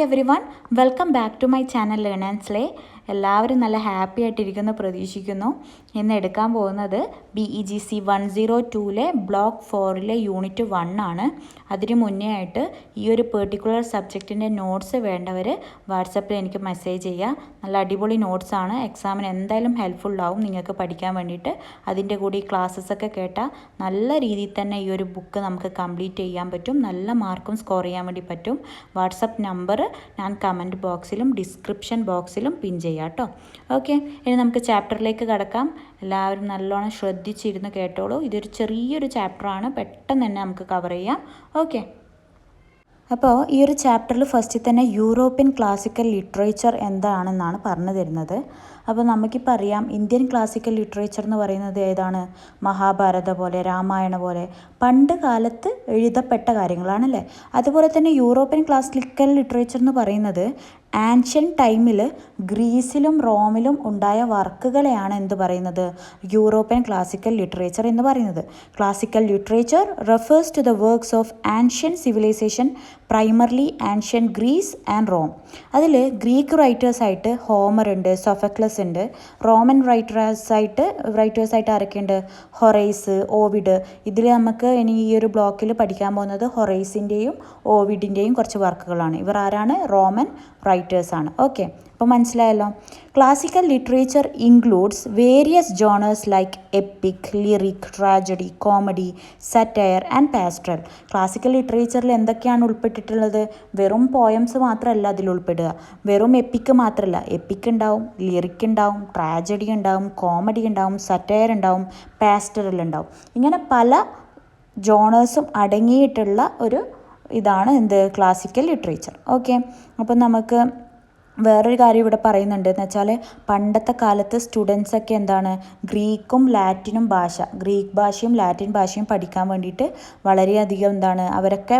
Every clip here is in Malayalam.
Hi everyone, welcome back to my channel learn and slay. എല്ലാവരും നല്ല ഹാപ്പി ആയിട്ടിരിക്കുന്നു പ്രതീക്ഷിക്കുന്നു. ഇന്ന് എടുക്കാൻ പോകുന്നത് BEGC 102 ബ്ലോക്ക് 4 യൂണിറ്റ് 1 ആണ്. അതിന് മുന്നേ ആയിട്ട് ഈ ഒരു പെർട്ടിക്കുലർ സബ്ജക്റ്റിൻ്റെ നോട്ട്സ് വേണ്ടവർ വാട്സപ്പിൽ എനിക്ക് മെസ്സേജ് ചെയ്യുക. നല്ല അടിപൊളി നോട്ട്സാണ്, എക്സാമിന് എന്തായാലും ഹെൽപ്ഫുള്ളാവും നിങ്ങൾക്ക് പഠിക്കാൻ വേണ്ടിയിട്ട്. അതിൻ്റെ കൂടി ഈ ക്ലാസ്സസൊക്കെ കേട്ടാൽ നല്ല രീതിയിൽ തന്നെ ഈ ഒരു ബുക്ക് നമുക്ക് കംപ്ലീറ്റ് ചെയ്യാൻ പറ്റും, നല്ല മാർക്കും സ്കോർ ചെയ്യാൻ വേണ്ടി പറ്റും. വാട്സപ്പ് നമ്പർ ഞാൻ കമൻറ്റ് ബോക്സിലും ഡിസ്ക്രിപ്ഷൻ ബോക്സിലും പിൻ ചെയ്യാം കേട്ടോ. ഓക്കെ, ഇനി നമുക്ക് ചാപ്റ്ററിലേക്ക് കടക്കാം. എല്ലാവരും നല്ലോണം ശ്രദ്ധിച്ചിരുന്ന് കേട്ടോളൂ. ഇതൊരു ചെറിയൊരു ചാപ്റ്ററാണ്, പെട്ടെന്ന് തന്നെ നമുക്ക് കവർ ചെയ്യാം. ഓക്കെ, അപ്പോൾ ഈ ഒരു ചാപ്റ്ററിൽ ഫസ്റ്റിൽ തന്നെ യൂറോപ്യൻ ക്ലാസിക്കൽ ലിറ്ററേച്ചർ എന്താണെന്നാണ് പറഞ്ഞു തരുന്നത്. അപ്പോൾ നമുക്കിപ്പോൾ അറിയാം, ഇന്ത്യൻ ക്ലാസിക്കൽ ലിറ്ററേച്ചർ എന്ന് പറയുന്നത് ഏതാണ്? മഹാഭാരത പോലെ, രാമായണ പോലെ പണ്ട് കാലത്ത് എഴുതപ്പെട്ട കാര്യങ്ങളാണല്ലേ. അതുപോലെ തന്നെ യൂറോപ്യൻ ക്ലാസിക്കൽ ലിറ്ററേച്ചർ എന്ന് പറയുന്നത് ആൻഷ്യൻ ടൈമിൽ ഗ്രീസിലും റോമിലും ഉണ്ടായ വർക്കുകളെയാണ് എന്ത് പറയുന്നത്? യൂറോപ്യൻ ക്ലാസിക്കൽ ലിറ്ററേച്ചർ എന്ന് പറയുന്നത്. Classical literature refers to the works of ancient civilisation, primarily ancient Greece and Rome. അതിൽ ഗ്രീക്ക് റൈറ്റേഴ്സായിട്ട് ഹോമർ ഉണ്ട്, സൊഫക്ലസ് ഉണ്ട്. റോമൻ റൈറ്റേഴ്സായിട്ട് ആരൊക്കെയുണ്ട്? Horace, Ovid. ഇതിൽ നമുക്ക് ഇനി ഈ ഒരു ബ്ലോക്കിൽ പഠിക്കാൻ പോകുന്നത് ഹൊറൈസിൻ്റെയും ഓവിഡിൻ്റെയും കുറച്ച് വർക്കുകളാണ്. ഇവർ ആരാണ്? റോമൻ റൈറ്റേഴ്സാണ്. ഓക്കെ, അപ്പോൾ മനസ്സിലായല്ലോ. Classical literature includes various genres like epic, lyric, tragedy, comedy, satire and pastoral. Classical ലിറ്ററേച്ചറിൽ എന്തൊക്കെയാണ് ഉൾപ്പെട്ടിട്ടുള്ളത്? വെറും പോയംസ് മാത്രമല്ല അതിൽ ഉൾപ്പെടുക, വെറും എപ്പിക്ക് മാത്രമല്ല. എപ്പിക് ഉണ്ടാവും, ലിറിക് ഉണ്ടാവും, ട്രാജഡി ഉണ്ടാവും, കോമഡി ഉണ്ടാവും, സറ്റയർ ഉണ്ടാവും, പാസ്റ്ററൽ ഉണ്ടാവും. ഇങ്ങനെ പല ജോണേഴ്സും അടങ്ങിയിട്ടുള്ള ഒരു ഇതാണ് എന്ത്? Classical literature. ഓക്കെ, അപ്പം നമുക്ക് വേറൊരു കാര്യം ഇവിടെ പറയുന്നുണ്ട് എന്ന് വെച്ചാൽ, പണ്ടത്തെ കാലത്ത് സ്റ്റുഡൻസൊക്കെ എന്താണ്? ഗ്രീക്കും ലാറ്റിനും ഗ്രീക്ക് ഭാഷയും ലാറ്റിൻ ഭാഷയും പഠിക്കാൻ വേണ്ടിയിട്ട് വളരെയധികം എന്താണ് അവരൊക്കെ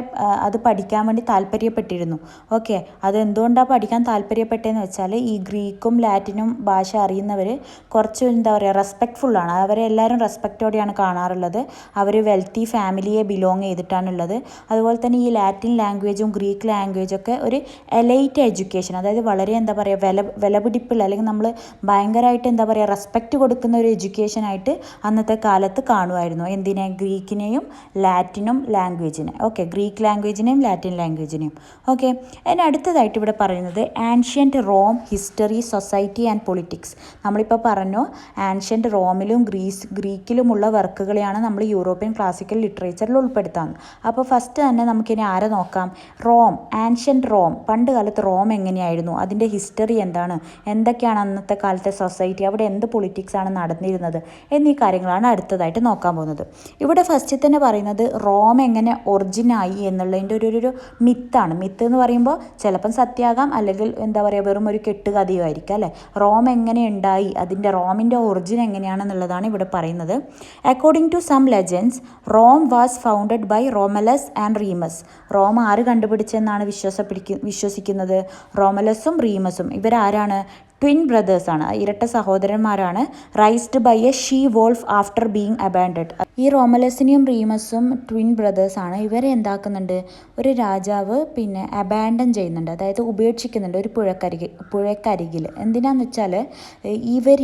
അത് പഠിക്കാൻ വേണ്ടി താല്പര്യപ്പെട്ടിരുന്നു. ഓക്കെ, അതെന്തുകൊണ്ടാണ് പഠിക്കാൻ താല്പര്യപ്പെട്ടതെന്ന് വെച്ചാൽ, ഈ ഗ്രീക്കും ലാറ്റിനും ഭാഷ അറിയുന്നവർ കുറച്ച് എന്താ പറയുക, റെസ്പെക്റ്റ്ഫുള്ളാണ്. അവരെ എല്ലാവരും റെസ്പെക്റ്റോടെയാണ് കാണാറുള്ളത്. അവർ വെൽത്തി ഫാമിലിയെ ബിലോങ് ചെയ്തിട്ടാണുള്ളത്. അതുപോലെ തന്നെ ഈ ലാറ്റിൻ ലാംഗ്വേജും ഗ്രീക്ക് ലാംഗ്വേജൊക്കെ ഒരു എലൈറ്റ് എഡ്യൂക്കേഷൻ, അതായത് വളരെ എന്താ പറയുക വിലപിടിപ്പുള്ള, അല്ലെങ്കിൽ നമ്മൾ ഭയങ്കരമായിട്ട് എന്താ പറയുക റെസ്പെക്റ്റ് കൊടുക്കുന്ന ഒരു എഡ്യൂക്കേഷനായിട്ട് അന്നത്തെ കാലത്ത് കാണുമായിരുന്നു. എന്തിനെ? ഗ്രീക്കിനെയും ലാറ്റിനും ലാംഗ്വേജിനെ. ഓക്കെ, ഗ്രീക്ക് ലാംഗ്വേജിനെയും ലാറ്റിൻ ലാംഗ്വേജിനെയും. ഓക്കെ, അതിന് അടുത്തതായിട്ട് ഇവിടെ പറയുന്നത് ancient Rome, history, society and politics. നമ്മളിപ്പോൾ പറഞ്ഞു ആൻഷ്യൻറ്റ് റോമിലും ഗ്രീക്കിലുമുള്ള വർക്കുകളെയാണ് നമ്മൾ യൂറോപ്യൻ ക്ലാസിക്കൽ ലിറ്ററേച്ചറിൽ ഉൾപ്പെടുത്താൻ. അപ്പോൾ ഫസ്റ്റ് തന്നെ നമുക്കിനി ആരെ നോക്കാം? Rome, ancient Rome. പണ്ട് കാലത്ത് റോം എങ്ങനെയായിരുന്നു, അതിൻ്റെ ഹിസ്റ്ററി എന്താണ്, എന്തൊക്കെയാണ് അന്നത്തെ കാലത്തെ സൊസൈറ്റി, അവിടെ എന്ത് പൊളിറ്റിക്സ് ആണ് നടന്നിരുന്നത് എന്നീ കാര്യങ്ങളാണ് അടുത്തതായിട്ട് നോക്കാൻ പോകുന്നത്. ഇവിടെ ഫസ്റ്റിൽ തന്നെ പറയുന്നത് റോം എങ്ങനെ ഒറിജിനായി എന്നുള്ളതിൻ്റെ ഒരു മിത്താണ്. മിത്ത് എന്ന് പറയുമ്പോൾ ചിലപ്പം സത്യമാകാം, അല്ലെങ്കിൽ എന്താ പറയുക വെറും ഒരു കെട്ടുകഥയോ ആയിരിക്കും അല്ലേ. റോം എങ്ങനെ ഉണ്ടായി, റോമിൻ്റെ ഒറിജിൻ എങ്ങനെയാണെന്നുള്ളതാണ് ഇവിടെ പറയുന്നത്. According to some legends, Rome was founded by Romulus and Remus. Rome ആര് കണ്ടുപിടിച്ചെന്നാണ് വിശ്വസിക്കുന്നത്? റോമലസും റീമസും. ഇവരാരാണ്? ട്വിൻ ബ്രദേഴ്സാണ്, ഇരട്ട സഹോദരന്മാരാണ്. Raised by a she wolf after being abandoned. ഈ റോമലസിനെയും റീമസും ട്വിൻ ബ്രദേഴ്സാണ്. ഇവരെ എന്താക്കുന്നുണ്ട്? ഒരു രാജാവ് അബാൻഡൻ ചെയ്യുന്നുണ്ട്, അതായത് ഉപേക്ഷിക്കുന്നുണ്ട് ഒരു പുഴക്കരികിൽ. എന്തിനാന്ന് വെച്ചാൽ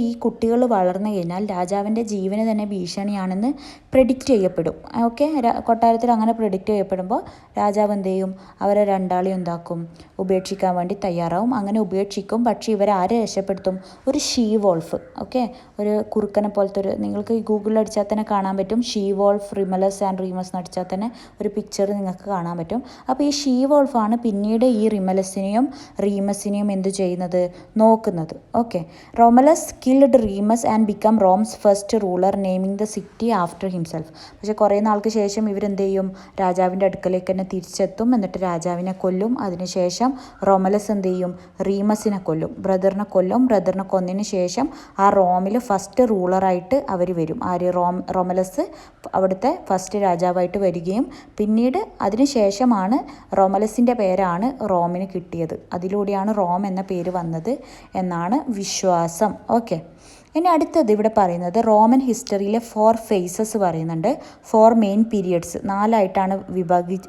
ഈ കുട്ടികൾ വളർന്നു കഴിഞ്ഞാൽ രാജാവിൻ്റെ ജീവന് തന്നെ ഭീഷണിയാണെന്ന് പ്രെഡിക്റ്റ് ചെയ്യപ്പെടും. ഓക്കെ, കൊട്ടാരത്തിൽ അങ്ങനെ പ്രെഡിക്റ്റ് ചെയ്യപ്പെടുമ്പോൾ രാജാവ് എന്ത് ചെയ്യും? അവരെ രണ്ടാളെയും എന്താക്കും? ഉപേക്ഷിക്കാൻ വേണ്ടി തയ്യാറാവും. അങ്ങനെ ഉപേക്ഷിക്കും. പക്ഷേ ഇവരാരെ രക്ഷപ്പെടുത്തും? ഒരു ഷീ വോൾഫ്. ഓക്കെ, ഒരു കുറുക്കനെ പോലത്തെ നിങ്ങൾക്ക് ഗൂഗിളിൽ അടിച്ചാൽ തന്നെ കാണാൻ പറ്റും. ഷീ വോൾഫ്, റിമലസ് ആൻഡ് റീമസ് എന്ന് അടിച്ചാൽ തന്നെ ഒരു പിക്ചർ നിങ്ങൾക്ക് കാണാൻ പറ്റും. അപ്പോൾ ഈ ഷീ വോൾഫാണ് പിന്നീട് ഈ റിമലസിനെയും റീമസിനെയും എന്ത് ചെയ്യുന്നത്? നോക്കുന്നത്. Okay, Romulus killed Remus and became Rome's first ruler, naming the city after himself. പക്ഷേ കുറേ നാൾക്ക് ശേഷം ഇവരെന്ത് ചെയ്യും? രാജാവിൻ്റെ അടുക്കലേക്ക് തന്നെ തിരിച്ചെത്തും. എന്നിട്ട് രാജാവിനെ കൊല്ലും. അതിനുശേഷം റോമലസ് എന്ത് ചെയ്യും? റീമസിനെ കൊല്ലും, ബ്രദറിനെ കൊന്നതിന് ശേഷം ആ റോമിൽ ഫസ്റ്റ് റൂളറായിട്ട് അവർ വരും. ആര്? റോമലസ് അവിടുത്തെ ഫസ്റ്റ് രാജാവായിട്ട് വരികയും പിന്നീട് അതിന് ശേഷമാണ് റോമലസിൻ്റെ പേരാണ് റോമിന് കിട്ടിയത്. അതിലൂടെയാണ് റോം എന്ന പേര് വന്നത് എന്നാണ് വിശ്വാസം. ഓക്കെ, ഇനി അടുത്തത് ഇവിടെ പറയുന്നത് റോമൻ ഹിസ്റ്ററിയിലെ 4 ഫേസസ് പറയുന്നുണ്ട്. 4 മെയിൻ പീരിയഡ്സ് 4ആയിട്ടാണ്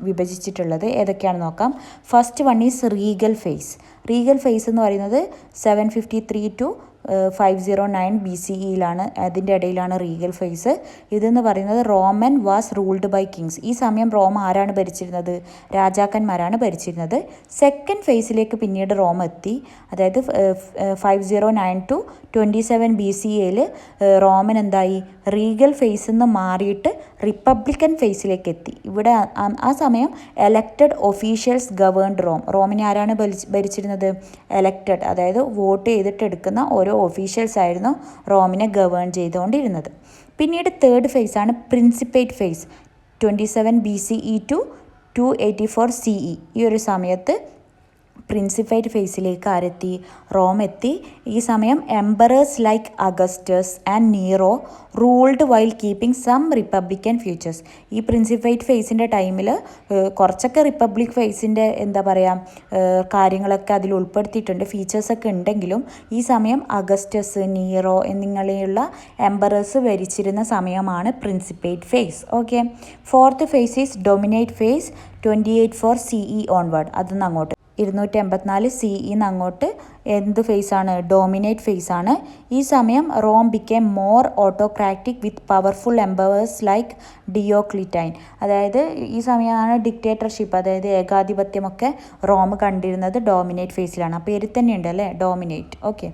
വിഭജിച്ചിട്ടുള്ളത്. ഏതൊക്കെയാണെന്ന് നോക്കാം. First one is regal phase. Regal phase എന്ന് പറയുന്നത് 753 to 509 BCEയിലാണ്. അതിൻ്റെ ഇടയിലാണ് റീഗൽ ഫേസ്. ഇതെന്ന് പറയുന്നത് Roman was ruled by kings. ഈ സമയം റോം ആരാണ് ഭരിച്ചിരുന്നത്? രാജാക്കന്മാരാണ് ഭരിച്ചിരുന്നത്. സെക്കൻഡ് ഫേസിലേക്ക് പിന്നീട് റോം എത്തി. അതായത് 509 to 27 BCEയിൽ റോമൻ എന്തായി? റീഗൽ ഫേസിൽ നിന്ന് മാറിയിട്ട് റിപ്പബ്ലിക്കൻ ഫേസിലേക്ക് എത്തി. ഇവിടെ ആ സമയം എലക്റ്റഡ് ഒഫീഷ്യൽസ് ഗവേൺഡ് റോം. റോമിനെ ആരാണ് ഭരിച്ചിരുന്നത്? എലക്റ്റഡ്, അതായത് വോട്ട് ചെയ്തിട്ട് എടുക്കുന്ന ഓരോ ഒഫീഷ്യൽസ് ആയിരുന്നു റോമിനെ ഗവേൺ ചെയ്തുകൊണ്ടിരുന്നത്. പിന്നീട് third ഫേസാണ് principate face. 27 BCE to 284 CE. ഈ ഒരു സമയത്ത് പ്രിൻസിപ്പേറ്റ് ഫേസിലേക്ക് ആരെത്തി? റോം എത്തി. ഈ സമയം emperors like Augustus and Nero ruled while keeping some republican futures. ഈ പ്രിൻസിപ്പേറ്റ് ഫേസിൻ്റെ ടൈമിൽ കുറച്ചൊക്കെ റിപ്പബ്ലിക് ഫേസിൻ്റെ എന്താ പറയുക കാര്യങ്ങളൊക്കെ അതിൽ ഉൾപ്പെടുത്തിയിട്ടുണ്ട്, ഫീച്ചേഴ്സൊക്കെ ഉണ്ടെങ്കിലും ഈ സമയം അഗസ്റ്റസ്, നീറോ എന്നിങ്ങനെയുള്ള എംപറേഴ്സ് ഭരിച്ചിരുന്ന സമയമാണ് principate phase. Okay. Fourth phase is dominate phase. 284 CE onward. അതിന്ന് അങ്ങോട്ട് 284 CE അങ്ങോട്ട് എന്ത് ഫേസാണ്? ഡോമിനേറ്റ് ഫേസാണ്. ഈ സമയം റോം ബിക്കേം മോർ ഓട്ടോക്രാറ്റിക് വിത്ത് പവർഫുൾ എംപവേഴ്സ് ലൈക്ക് ഡിയോക്ലിറ്റൈൻ. അതായത് ഈ സമയമാണ് ഡിക്റ്റേറ്റർഷിപ്പ്, അതായത് ഏകാധിപത്യമൊക്കെ റോം കണ്ടിരുന്നത് ഡോമിനേറ്റ് ഫേസിലാണ്. ആ പേരിൽ തന്നെയുണ്ട് അല്ലേ, ഡോമിനേറ്റ്. Okay,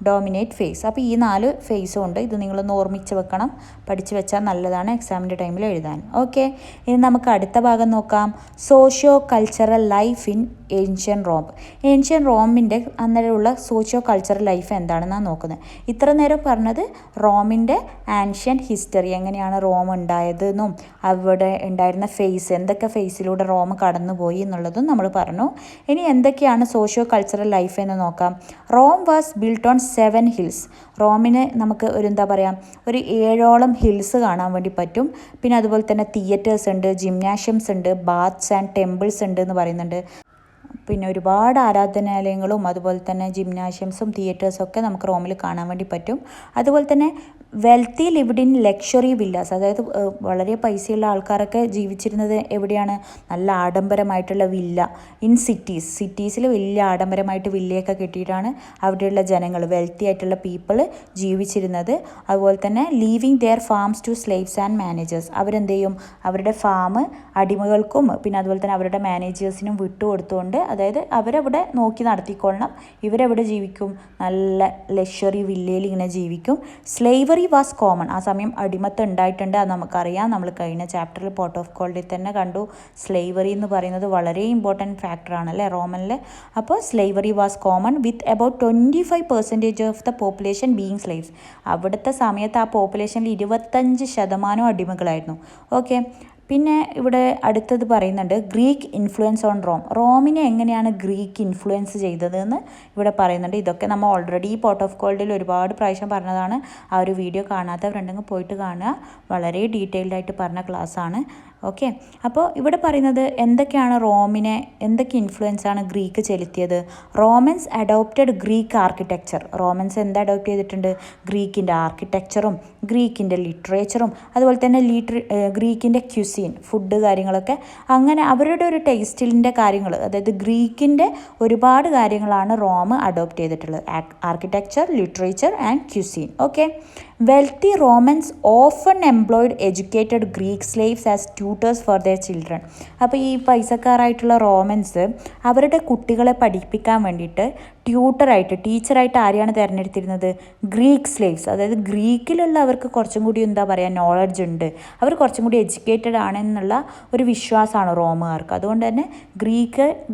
dominate face. അപ്പോൾ ഈ 4 ഫേസും ഉണ്ട്. ഇത് നിങ്ങളൊന്ന് ഓർമ്മിച്ച് വെക്കണം, പഠിച്ച് വെച്ചാൽ നല്ലതാണ് എക്സാമിൻ്റെ ടൈമിൽ എഴുതാൻ. ഓക്കെ, ഇനി നമുക്ക് അടുത്ത ഭാഗം നോക്കാം. Socio cultural life in ancient Rome. Ancient റോമിൻ്റെ അന്നേരമുള്ള സോഷ്യോ കൾച്ചറൽ ലൈഫ് എന്താണെന്നാണ് നോക്കുന്നത്. ഇത്ര നേരം പറഞ്ഞത് റോമിൻ്റെ ആൻഷ്യൻ ഹിസ്റ്ററി, എങ്ങനെയാണ് റോം ഉണ്ടായതെന്നും അവിടെ ഉണ്ടായിരുന്ന ഫേസ്, എന്തൊക്കെ ഫേസിലൂടെ റോം കടന്നുപോയി എന്നുള്ളതും നമ്മൾ പറഞ്ഞു. ഇനി എന്തൊക്കെയാണ് സോഷ്യോ കൾച്ചറൽ ലൈഫ് എന്ന് നോക്കാം. Rome was built on 7 hills. റോമിന് നമുക്ക് ഒരു എന്താ പറയുക, ഒരു 7ഓളം ഹിൽസ് കാണാൻ വേണ്ടി പറ്റും. പിന്നെ അതുപോലെ തന്നെ തിയേറ്റേഴ്സ് ഉണ്ട്, ജിംനാഷ്യംസ് ഉണ്ട്, ബാത്ത്സ് ആൻഡ് ടെമ്പിൾസ് ഉണ്ട് എന്ന് പറയുന്നുണ്ട്. പിന്നെ ഒരുപാട് ആരാധനാലയങ്ങളും അതുപോലെ തന്നെ ജിംനാഷ്യംസും തിയേറ്റേഴ്സും ഒക്കെ നമുക്ക് റോമിൽ കാണാൻ വേണ്ടി പറ്റും. അതുപോലെ തന്നെ wealthy lived in luxury villas. അതായത് വളരെ പൈസയുള്ള ആൾക്കാരൊക്കെ ജീവിച്ചിരുന്നത് എവിടെയാണ്? നല്ല ആഡംബരമായിട്ടുള്ള വില്ല ഇൻ സിറ്റീസിൽ വലിയ ആഡംബരമായിട്ട് വില്ലയൊക്കെ കെട്ടിയിട്ടാണ് അവിടെയുള്ള ജനങ്ങൾ, വെൽത്തി ആയിട്ടുള്ള പീപ്പിൾ ജീവിച്ചിരുന്നത്. അതുപോലെ തന്നെ leaving their farms to slaves and managers. അവരെന്ത് ചെയ്യും? അവരുടെ ഫാം അടിമകൾക്കും പിന്നെ അതുപോലെ തന്നെ അവരുടെ മാനേജേഴ്സിനും വിട്ടുകൊടുത്തുകൊണ്ട്, അതായത് അവരവിടെ നോക്കി നടത്തിക്കൊള്ളണം, ഇവരെവിടെ ജീവിക്കും? നല്ല ലക്ഷറി വില്ലയിൽ ഇങ്ങനെ ജീവിക്കും. Slavery was common. ആ സമയം അടിമത്തം ഉണ്ടായിട്ടുണ്ട്, അത് നമുക്കറിയാം. നമ്മൾ കഴിഞ്ഞ ചാപ്റ്ററിൽ പോർട്ട് ഓഫ് കോൾഡിൽ തന്നെ കണ്ടു. സ്ലേവറി എന്ന് പറയുന്നത് വളരെ ഇമ്പോർട്ടൻറ്റ് ഫാക്ടറാണ് അല്ലേ റോമനിൽ. അപ്പോൾ slavery was common with about 25% of the population being slaves. അവിടുത്തെ സമയത്ത് ആ പോപ്പുലേഷനിൽ 25% അടിമകളായിരുന്നു. ഓക്കെ, പിന്നെ ഇവിടെ അടുത്തത് പറയുന്നുണ്ട് ഗ്രീക്ക് ഇൻഫ്ലുവൻസ് ഓൺ റോം. റോമിനെ എങ്ങനെയാണ് ഗ്രീക്ക് ഇൻഫ്ലുവൻസ് ചെയ്തതെന്ന് ഇവിടെ പറയുന്നുണ്ട്. ഇതൊക്കെ നമ്മൾ ഓൾറെഡി പോർട്ട് ഓഫ് കോൾഡിൽ ഒരുപാട് പ്രാവശ്യം പറഞ്ഞതാണ്. ആ ഒരു വീഡിയോ കാണാത്തവരുണ്ടെങ്കിൽ പോയിട്ട് കാണുക. വളരെ ഡീറ്റെയിൽഡ് ആയിട്ട് പറഞ്ഞ ക്ലാസ്സാണ്. ഓക്കെ, അപ്പോൾ ഇവിടെ പറയുന്നത് എന്തൊക്കെ ഇൻഫ്ലുവൻസ് ആണ് ഗ്രീക്ക് ചെലുത്തിയത്. Romans adopted Greek architecture. Romans എന്ത് അഡോപ്റ്റ് ചെയ്തിട്ടുണ്ട്? ഗ്രീക്കിൻ്റെ ആർക്കിടെക്ചറും ഗ്രീക്കിൻ്റെ ലിറ്ററേച്ചറും അതുപോലെ തന്നെ ഗ്രീക്കിൻ്റെ ക്യുസീൻ, ഫുഡ് കാര്യങ്ങളൊക്കെ, അങ്ങനെ അവരുടെ ഒരു ടേസ്റ്റിൻ്റെ കാര്യങ്ങൾ, അതായത് ഗ്രീക്കിൻ്റെ ഒരുപാട് കാര്യങ്ങളാണ് റോം അഡോപ്റ്റ് ചെയ്തിട്ടുള്ളത്. Architecture, literature and cuisine. Okay, wealthy Romans often employed educated Greek slaves as tutors for their children. അപ്പോൾ ഈ പൈസക്കാരായിട്ടുള്ള റോമൻസ് അവരുടെ കുട്ടികളെ പഠിപ്പിക്കാൻ വേണ്ടിയിട്ട് ടീച്ചറായിട്ട് ആരെയാണ് തിരഞ്ഞെടുത്തിരുന്നത്? Greek slaves. അതായത് ഗ്രീക്കിലുള്ള അവർക്ക് കുറച്ചും കൂടി എന്താ പറയുക, നോളജ് ഉണ്ട്, അവർ കുറച്ചും കൂടി എഡ്യൂക്കേറ്റഡ് ആണെന്നുള്ള ഒരു വിശ്വാസമാണ് റോമുകാർക്ക്. അതുകൊണ്ട് തന്നെ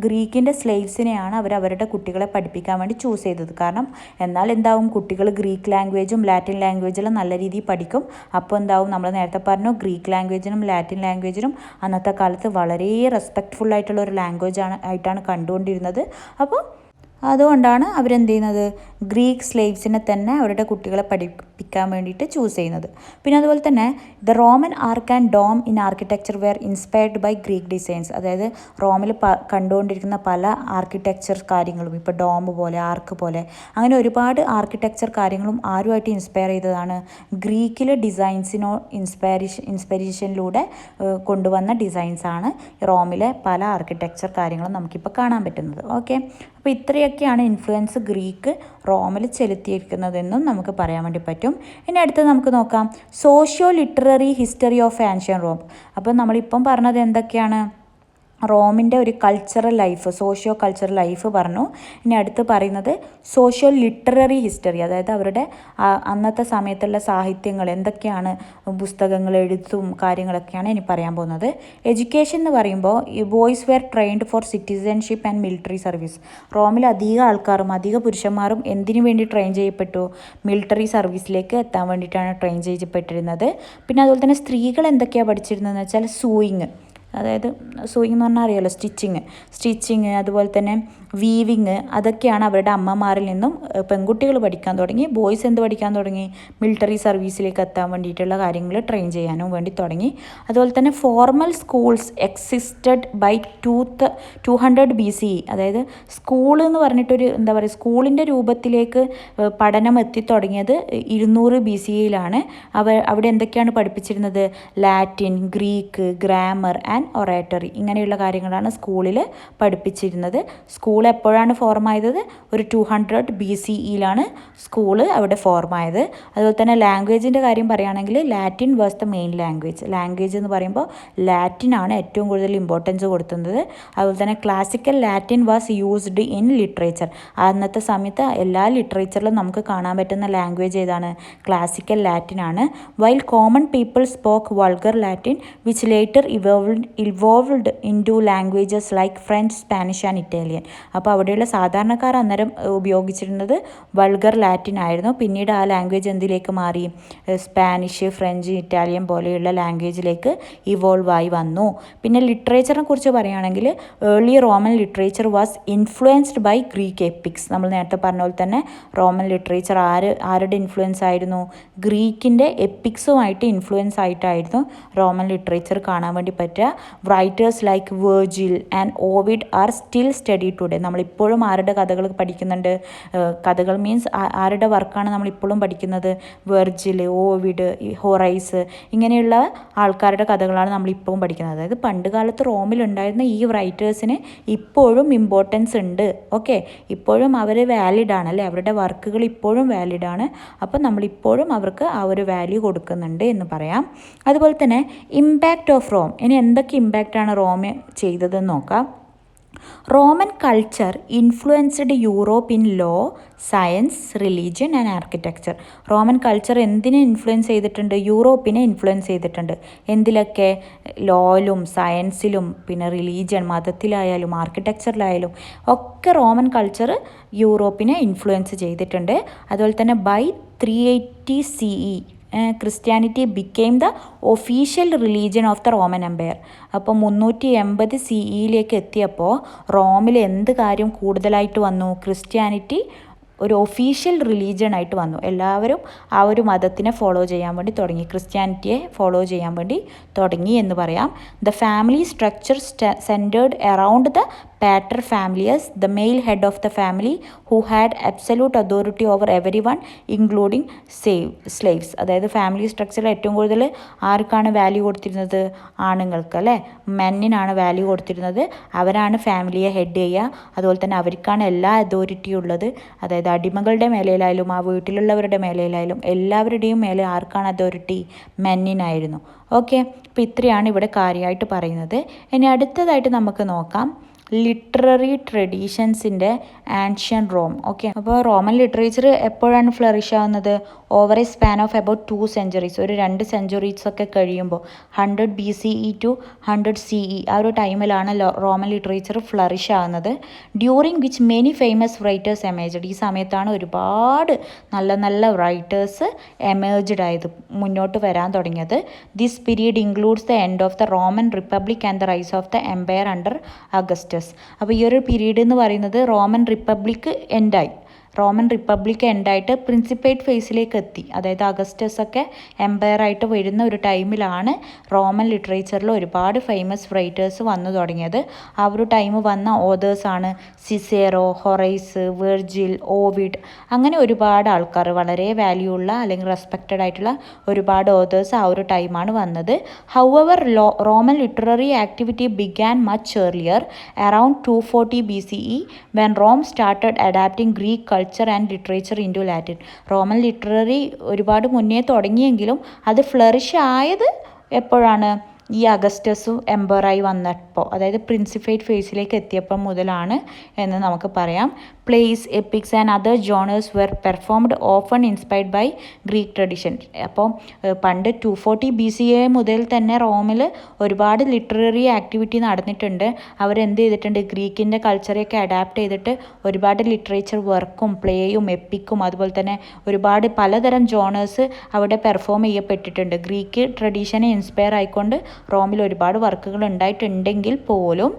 ഗ്രീക്കിൻ്റെ സ്ലേവ്സിനെയാണ് അവരുടെ കുട്ടികളെ പഠിപ്പിക്കാൻ വേണ്ടി ചൂസ് ചെയ്തത്. കാരണം എന്നാൽ എന്താവും, കുട്ടികൾ ഗ്രീക്ക് ലാംഗ്വേജും ലാറ്റിൻ ലാംഗ്വേജെല്ലാം നല്ല രീതിയിൽ പഠിക്കും. അപ്പോൾ എന്താവും, നമ്മൾ നേരത്തെ പറഞ്ഞു ഗ്രീക്ക് ലാംഗ്വേജിനും ലാറ്റിൻ ലാംഗ്വേജിനും അന്നത്തെ കാലത്ത് വളരെ റെസ്പെക്റ്റ്ഫുൾ ആയിട്ടുള്ള ഒരു ലാംഗ്വേജ് ആയിട്ടാണ് കണ്ടുകൊണ്ടിരുന്നത്. അപ്പോൾ അതുകൊണ്ടാണ് അവരെന്ത് ചെയ്യുന്നത്, ഗ്രീക്ക് സ്ലേവ്സിനെ തന്നെ അവരുടെ കുട്ടികളെ പഠിപ്പിക്കാൻ വേണ്ടിയിട്ട് ചൂസ് ചെയ്യുന്നത്. പിന്നെ അതുപോലെ തന്നെ the Roman arch and dome in architecture were inspired by Greek designs. അതായത് റോമിൽ കണ്ടുകൊണ്ടിരിക്കുന്ന പല ആർക്കിടെക്ചർ കാര്യങ്ങളും, ഇപ്പോൾ ഡോം പോലെ, ആർക്ക് പോലെ, അങ്ങനെ ഒരുപാട് ആർക്കിടെക്ചർ കാര്യങ്ങളും ആരുമായിട്ട് ഇൻസ്പയർ ചെയ്തതാണ്, ഗ്രീക്കിലെ ഡിസൈൻസിനോ ഇൻസ്പിറേഷനിലൂടെ കൊണ്ടുവന്ന ഡിസൈൻസാണ് റോമിലെ പല ആർക്കിടെക്ചർ കാര്യങ്ങളും നമുക്കിപ്പോൾ കാണാൻ പറ്റുന്നത്. ഓക്കെ, അപ്പോൾ ഇത്രയൊക്കെയാണ് ഇൻഫ്ലുവൻസ് ഗ്രീക്ക് റോമിൽ ചെലുത്തിയിരിക്കുന്നതെന്നും നമുക്ക് പറയാൻ വേണ്ടി പറ്റും. ഇനി അടുത്ത് നമുക്ക് നോക്കാം socio literary history of ancient Rome. അപ്പോൾ നമ്മളിപ്പം പറഞ്ഞത് എന്തൊക്കെയാണ്, റോമിൻ്റെ ഒരു cultural life, socio cultural life പറഞ്ഞു. ഇനി അടുത്ത് പറയുന്നത് സോഷ്യോ ലിറ്റററി ഹിസ്റ്ററി, അതായത് അവരുടെ അന്നത്തെ സമയത്തുള്ള സാഹിത്യങ്ങൾ എന്തൊക്കെയാണ്, പുസ്തകങ്ങൾ, എഴുത്തും കാര്യങ്ങളൊക്കെയാണ് ഇനി പറയാൻ പോകുന്നത്. എഡ്യൂക്കേഷൻ എന്ന് പറയുമ്പോൾ boys were trained for citizenship and military service. റോമിൽ അധിക ആൾക്കാരും അധിക പുരുഷന്മാരും എന്തിനു വേണ്ടി ട്രെയിൻ ചെയ്യപ്പെട്ടു, മിലിറ്ററി സർവീസിലേക്ക് എത്താൻ വേണ്ടിയിട്ടാണ് ട്രെയിൻ ചെയ്യപ്പെട്ടിരുന്നത്. പിന്നെ അതുപോലെ തന്നെ സ്ത്രീകൾ എന്തൊക്കെയാണ് പഠിച്ചിരുന്നതെന്ന് വെച്ചാൽ സൂയിങ്, അതായത് സൂയിങ് എന്ന് പറഞ്ഞാൽ അറിയാമല്ലോ, സ്റ്റിച്ചിങ്, അതുപോലെ തന്നെ വീവിങ്, അതൊക്കെയാണ് അവരുടെ അമ്മമാരിൽ നിന്നും പെൺകുട്ടികൾ പഠിക്കാൻ തുടങ്ങി. ബോയ്സ് എന്ത് പഠിക്കാൻ തുടങ്ങി, മിലിറ്ററി സർവീസിലേക്ക് എത്താൻ വേണ്ടിയിട്ടുള്ള കാര്യങ്ങൾ ട്രെയിൻ ചെയ്യാനും വേണ്ടി തുടങ്ങി. അതുപോലെ തന്നെ formal schools existed by 200 BCE. അതായത് സ്കൂൾ എന്ന് പറഞ്ഞിട്ടൊരു എന്താ പറയുക, സ്കൂളിൻ്റെ രൂപത്തിലേക്ക് പഠനം എത്തിത്തുടങ്ങിയത് 200 BCEയിലാണ്. അവിടെ എന്തൊക്കെയാണ് പഠിപ്പിച്ചിരുന്നത്, Latin, Greek, grammar and oratory, ഇങ്ങനെയുള്ള കാര്യങ്ങളാണ് സ്കൂളിൽ പഠിപ്പിച്ചിരുന്നത്. സ്കൂൾ എപ്പോഴാണ് ഫോം ആയത്, ഒരു 200 BCEയിലാണ് സ്കൂള് അവിടെ ഫോം ആയത്. അതുപോലെ തന്നെ ലാംഗ്വേജിൻ്റെ കാര്യം പറയുകയാണെങ്കിൽ Latin was the main language എന്ന് പറയുമ്പോൾ ലാറ്റിൻ ആണ് ഏറ്റവും കൂടുതൽ ഇമ്പോർട്ടൻസ് കൊടുക്കുന്നത്. അതുപോലെ തന്നെ classical Latin was used in literature. അന്നത്തെ സമയത്ത് എല്ലാ ലിറ്ററേച്ചറിലും നമുക്ക് കാണാൻ പറ്റുന്ന ലാംഗ്വേജ് ഏതാണ്, ക്ലാസിക്കൽ ലാറ്റിൻ ആണ്. While common people spoke vulgar Latin which later evolved in to languages like French, Spanish and Italian. അപ്പോൾ അവിടെയുള്ള സാധാരണക്കാർ അന്നേരം ഉപയോഗിച്ചിരുന്നത് വൾഗർ ലാറ്റിൻ ആയിരുന്നു. പിന്നീട് ആ ലാംഗ്വേജ് എന്തിലേക്ക് മാറി, സ്പാനിഷ്, ഫ്രഞ്ച്, ഇറ്റാലിയൻ പോലെയുള്ള ലാംഗ്വേജിലേക്ക് ഇവോൾവ് ആയി വന്നു. പിന്നെ ലിറ്ററേച്ചറിനെ കുറിച്ച് പറയുകയാണെങ്കിൽ early Roman literature was influenced by Greek epics. നമ്മൾ നേരത്തെ പറഞ്ഞ പോലെ തന്നെ റോമൻ ലിറ്ററേച്ചർ ആരുടെ ഇൻഫ്ലുവൻസ് ആയിരുന്നു, ഗ്രീക്കിൻ്റെ എപ്പിക്സുമായിട്ട് ഇൻഫ്ലുവൻസ് ആയിട്ടായിരുന്നു റോമൻ ലിറ്ററേച്ചർ കാണാൻ വേണ്ടി പറ്റുക. Writers like Virgil and Ovid are still study today. നമ്മളിപ്പോഴും ആരുടെ കഥകൾ പഠിക്കുന്നുണ്ട്, കഥകൾ മീൻസ് ആരുടെ വർക്കാണ് നമ്മളിപ്പോഴും പഠിക്കുന്നത്, വെർജിൽ, ഓവിഡ്, ഹൊറൈസ്, ഇങ്ങനെയുള്ള ആൾക്കാരുടെ കഥകളാണ് നമ്മളിപ്പോഴും പഠിക്കുന്നത്. അതായത് പണ്ട് കാലത്ത് റോമിലുണ്ടായിരുന്ന ഈ റൈറ്റേഴ്സിന് ഇപ്പോഴും ഇമ്പോർട്ടൻസ് ഉണ്ട്. ഓക്കെ, ഇപ്പോഴും അവർ വാലിഡ് ആണ് അല്ലേ, അവരുടെ വർക്കുകൾ ഇപ്പോഴും വാലിഡ് ആണ്. അപ്പം നമ്മളിപ്പോഴും അവർക്ക് ആ ഒരു വാല്യൂ കൊടുക്കുന്നുണ്ട് എന്ന് പറയാം. അതുപോലെ തന്നെ ഇമ്പാക്റ്റ് ഓഫ് റോം. ഇനി എന്തൊക്കെ ഇമ്പാക്റ്റാണ് റോം ചെയ്തതെന്ന് നോക്കാം. Roman culture influenced Europe in law, science, religion and architecture. Roman culture എന്തിനെ ഇൻഫ്ലുവൻസ് ചെയ്തിട്ടുണ്ട്, യൂറോപ്പിനെ ഇൻഫ്ലുവൻസ് ചെയ്തിട്ടുണ്ട്. എന്തിലൊക്കെ, ലോയിലും സയൻസിലും പിന്നെ റിലീജിയൻ, മതത്തിലായാലും ആർക്കിടെക്ചറിലായാലും ഒക്കെ റോമൻ കൾച്ചർ യൂറോപ്പിനെ ഇൻഫ്ലുവൻസ് ചെയ്തിട്ടുണ്ട്. അതുപോലെ തന്നെ by 380 CE Christianity became the official religion of the Roman empire. അപ്പോൾ 380 CEയിലേക്ക് എത്തിയപ്പോൾ റോമിൽ എന്ത് കാര്യം കൂടുതലായിട്ട് വന്നു, ക്രിസ്ത്യാനിറ്റി ഒരു ഒഫീഷ്യൽ റിലീജിയൻ ആയിട്ട് വന്നു. എല്ലാവരും ആ ഒരു മതത്തിനെ ഫോളോ ചെയ്യാൻ വേണ്ടി തുടങ്ങി, ക്രിസ്ത്യാനിറ്റിയെ ഫോളോ ചെയ്യാൻ വേണ്ടി തുടങ്ങി എന്ന് പറയാം. The family structure centered around the pater familias, the male head of the family who had absolute authority over everyone including slaves. അതായത് ഫാമിലി സ്ട്രക്ചറിൽ ഏറ്റവും കൂടുതൽ ആർക്കാണ് വാല്യൂ കൊടുത്തിരുന്നത്, ആണുങ്ങൾക്ക് അല്ലേ, മെന്നിനാണ് വാല്യൂ കൊടുത്തിരുന്നത്. അവരാണ് ഫാമിലിയെ ഹെഡ് ചെയ്യുക. അതുപോലെ തന്നെ അവർക്കാണ് എല്ലാ അതോറിറ്റിയും ഉള്ളത്. അതായത് അടിമകളുടെ മേലയിലായാലും ആ വീട്ടിലുള്ളവരുടെ മേലയിലായാലും എല്ലാവരുടെയും മേലെ ആർക്കാണ് അതോറിറ്റി, മെന്നിനായിരുന്നു. ഓക്കെ, അപ്പോൾ ഇത്രയാണ് ഇവിടെ കാര്യമായിട്ട് പറയുന്നത്. ഇനി അടുത്തതായിട്ട് നമുക്ക് നോക്കാം ലിറ്റററി ട്രഡീഷൻസിൻ്റെ ആൻഷ്യൻ റോം. ഓക്കെ, അപ്പോൾ റോമൻ ലിറ്ററേച്ചർ എപ്പോഴാണ് ഫ്ലറിഷ് ആവുന്നത്, over A span of about 2 centuries, ഒരു 2 centuries ഒക്കെ കഴിയുമ്പോൾ 100 BCE to 100 CE ആ ഒരു ടൈമിലാണ് റോമൻ ലിറ്ററേച്ചർ ഫ്ലറിഷ് ആവുന്നത്. During which many famous writers emerged. ഈ സമയത്താണ് ഒരുപാട് നല്ല നല്ല റൈറ്റേഴ്സ് എമേജ്ഡ് ആയത്, മുന്നോട്ട് വരാൻ തുടങ്ങിയത്. This period includes the end of the Roman republic and the rise of the empire under Augustus. Augustus. അപ്പോൾ ഈ ഒരു പീരീഡ് എന്ന് പറയുന്നത് റോമൻ റിപ്പബ്ലിക് എൻഡായിട്ട് പ്രിൻസിപ്പേറ്റ് ഫേസിലേക്ക് എത്തി. അതായത് അഗസ്റ്റസ് ഒക്കെ എംപയറായിട്ട് വരുന്ന ഒരു ടൈമിലാണ് റോമൻ ലിറ്ററേച്ചറിൽ ഒരുപാട് ഫേമസ് റൈറ്റേഴ്സ് വന്നു തുടങ്ങിയത്. ആ ഒരു ടൈം വന്ന ഓതേഴ്സാണ് സിസേറോ, ഹൊറൈസ്, വെർജിൽ, ഓവിഡ്, അങ്ങനെ ഒരുപാട് ആൾക്കാർ, വളരെ വാല്യൂ ഉള്ള അല്ലെങ്കിൽ റെസ്പെക്റ്റഡ് ആയിട്ടുള്ള ഒരുപാട് ഓതേഴ്സ് ആ ഒരു ടൈമാണ് വന്നത്. However Roman literary activity began much earlier around 240 BCE when Rome started adapting Greek culture and literature into Latin. Roman literary ഒരുപാട് മുന്നേ തുടങ്ങിയെങ്കിലും അത് ഫ്ലറിഷ് ആയത് എപ്പോഴാണ്? ഈ അഗസ്റ്റസും എംപറായി വന്നപ്പോൾ, അതായത് പ്രിൻസിപ്പേറ്റ് ഫേസിലേക്ക് എത്തിയപ്പോൾ മുതലാണ് എന്ന് നമുക്ക് പറയാം. Plays, epics and other genres were performed often inspired by Greek tradition. അപ്പോൾ പണ്ട് 240 BCE മുതൽ തന്നെ റോമിൽ ഒരുപാട് ലിറ്റററി ആക്ടിവിറ്റി നടന്നിട്ടുണ്ട്. അവരെന്ത് ചെയ്തിട്ടുണ്ട്? ഗ്രീക്കിൻ്റെ കൾച്ചറൊക്കെ അഡാപ്റ്റ് ചെയ്തിട്ട് ഒരുപാട് ലിറ്ററേച്ചർ വർക്കും പ്ലേയും എപ്പിക്കും അതുപോലെ തന്നെ ഒരുപാട് പലതരം ജോണേഴ്സ് അവിടെ പെർഫോം ചെയ്യപ്പെട്ടിട്ടുണ്ട്. ഗ്രീക്ക് ട്രഡീഷനെ ഇൻസ്പയർ ആയിക്കൊണ്ട് റോമിൽ ഒരുപാട് വർക്കുകൾ ഉണ്ടായിട്ടുണ്ടെങ്കിൽ പോലും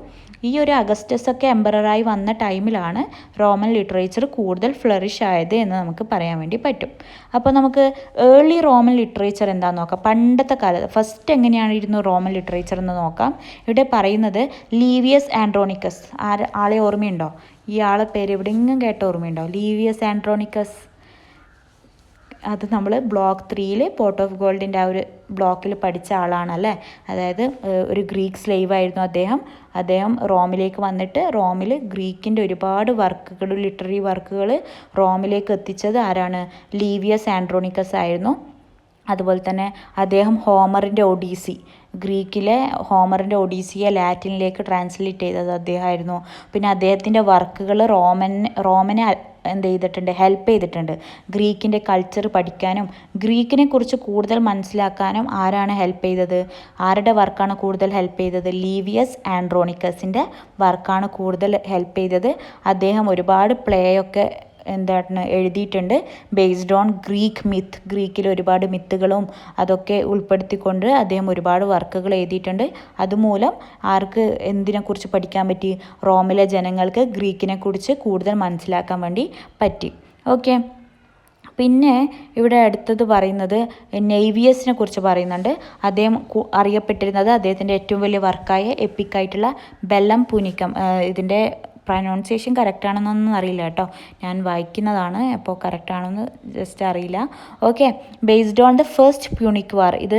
ഈ ഒരു അഗസ്റ്റസ് ഒക്കെ എംപററായി വന്ന ടൈമിലാണ് റോമൻ ലിറ്ററേച്ചർ കൂടുതൽ ഫ്ലറിഷ് ആയത് എന്ന് നമുക്ക് പറയാൻ വേണ്ടി പറ്റും. അപ്പോൾ നമുക്ക് ഏർലി റോമൻ ലിറ്ററേച്ചർ എന്താണെന്ന് നോക്കാം. പണ്ടത്തെ കാലത്ത് ഫസ്റ്റ് എങ്ങനെയായിരുന്നു റോമൻ ലിറ്ററേച്ചർ എന്ന് നോക്കാം. ഇവിടെ പറയുന്നത് ലീവിയസ് ആൻഡ്രോണിക്കസ്. ആളെ ഓർമ്മയുണ്ടോ? ഈ ആളെ പേര് എവിടെയെങ്കിലും കേട്ട ഓർമ്മയുണ്ടോ? ലീവിയസ് ആൻഡ്രോണിക്കസ്. അത് നമ്മൾ ബ്ലോക്ക് 3 പോർട്ട് ഓഫ് ഗോൾഡിൻ്റെ ആ ഒരു ബ്ലോക്കിൽ പഠിച്ച ആളാണല്ലേ. അതായത് ഒരു ഗ്രീക്ക് സ്ലേവ് ആയിരുന്നു അദ്ദേഹം റോമിലേക്ക് വന്നിട്ട് റോമിൽ ഗ്രീക്കിൻ്റെ ഒരുപാട് വർക്കുകൾ, ലിറ്റററി വർക്കുകൾ റോമിലേക്ക് എത്തിച്ചത് ആരാണ്? ലീവിയസ് ആൻഡ്രോണിക്കസ് ആയിരുന്നു. അതുപോലെ തന്നെ അദ്ദേഹം ഹോമറിൻ്റെ ഒഡീസി, ഗ്രീക്കിലെ ഹോമറിൻ്റെ ഒഡീസിയെ ലാറ്റിനിലേക്ക് ട്രാൻസ്ലേറ്റ് ചെയ്തത് അദ്ദേഹമായിരുന്നു. പിന്നെ അദ്ദേഹത്തിൻ്റെ വർക്കുകൾ റോമനെ എന്ത് ചെയ്തിട്ടുണ്ട്? ഹെൽപ്പ് ചെയ്തിട്ടുണ്ട്. ഗ്രീക്കിൻ്റെ കൾച്ചർ പഠിക്കാനും ഗ്രീക്കിനെ കുറിച്ച് കൂടുതൽ മനസ്സിലാക്കാനും ആരാണ് ഹെൽപ്പ് ചെയ്തത്? ആരുടെ വർക്കാണ് കൂടുതൽ ഹെൽപ്പ് ചെയ്തത്? ലീവിയസ് ആൻഡ്രോണിക്കസിൻ്റെ വർക്കാണ് കൂടുതൽ ഹെൽപ്പ് ചെയ്തത്. അദ്ദേഹം ഒരുപാട് പ്ലേയൊക്കെ എഴുതിയിട്ടുണ്ട് ബേസ്ഡ് ഓൺ ഗ്രീക്ക് മിത്ത്. ഗ്രീക്കിൽ ഒരുപാട് മിത്തുകളും അതൊക്കെ ഉൾപ്പെടുത്തിക്കൊണ്ട് അദ്ദേഹം ഒരുപാട് വർക്കുകൾ എഴുതിയിട്ടുണ്ട്. അതുമൂലം ആർക്ക് എന്തിനെക്കുറിച്ച് പഠിക്കാൻ പറ്റി? റോമിലെ ജനങ്ങൾക്ക് ഗ്രീക്കിനെ കുറിച്ച് കൂടുതൽ മനസ്സിലാക്കാൻ വേണ്ടി പറ്റി. ഓക്കെ, പിന്നെ ഇവിടെ അടുത്തത് പറയുന്നത് നെയ്വിയസിനെ കുറിച്ച് പറയുന്നുണ്ട്. അദ്ദേഹം അറിയപ്പെട്ടിരുന്നത് അദ്ദേഹത്തിൻ്റെ ഏറ്റവും വലിയ വർക്കായ എപ്പിക്കായിട്ടുള്ള ബെല്ലം പുനിക്കം. ഇതിൻ്റെ പ്രൊനൗൺസിയേഷൻ കറക്റ്റാണെന്നൊന്നും അറിയില്ല കേട്ടോ, ഞാൻ വായിക്കുന്നതാണ്, അപ്പോൾ കറക്റ്റാണെന്ന് ജസ്റ്റ് അറിയില്ല. Okay, based on the first Punic war. ഇത്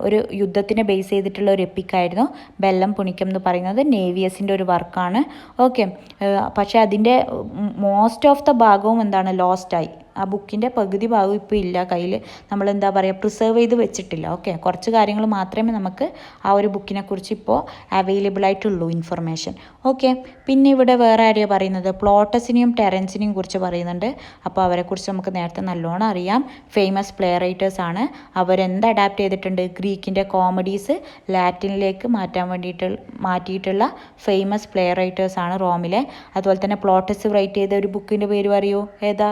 ഒരു യുദ്ധത്തിനെ ബേസ് ചെയ്തിട്ടുള്ള ഒരു എപ്പിക്കായിരുന്നു ബെല്ലം പുനിക്കം എന്ന് പറയുന്നത്. നേവിയസിൻ്റെ ഒരു വർക്കാണ്. ഓക്കെ, പക്ഷേ അതിൻ്റെ മോസ്റ്റ് ഓഫ് ദ ഭാഗവും ലോസ്റ്റായി. ആ ബുക്കിൻ്റെ പകുതി ഭാഗം ഇപ്പോൾ ഇല്ല കയ്യിൽ. നമ്മൾ പ്രിസർവ് ചെയ്ത് വെച്ചിട്ടില്ല. ഓക്കെ, കുറച്ച് കാര്യങ്ങൾ മാത്രമേ നമുക്ക് ആ ഒരു ബുക്കിനെ കുറിച്ച് ഇപ്പോൾ അവൈലബിൾ ആയിട്ടുള്ളൂ ഇൻഫർമേഷൻ. ഓക്കെ, പിന്നെ ഇവിടെ വേറെ ആരെയാണ് പറയുന്നത്? പ്ലോട്ടസിനെയും ടെറൻസിനെയും കുറിച്ച് പറയുന്നുണ്ട്. അപ്പോൾ അവരെക്കുറിച്ച് നമുക്ക് നേരത്തെ നല്ലോണം അറിയാം. ഫേമസ് പ്ലേ റൈറ്റേഴ്സ് ആണ്. അവരെന്ത് അഡാപ്റ്റ് ചെയ്തിട്ടുണ്ട്? ഗ്രീക്കിൻ്റെ കോമഡീസ് ലാറ്റിനിലേക്ക് മാറ്റിയിട്ടുള്ള ഫേമസ് പ്ലേ റൈറ്റേഴ്സ് ആണ് റോമിലെ. അതുപോലെ തന്നെ പ്ലോട്ടസ് റൈറ്റ് ചെയ്ത ഒരു ബുക്കിൻ്റെ പേര് പറയൂ, ഏതാ?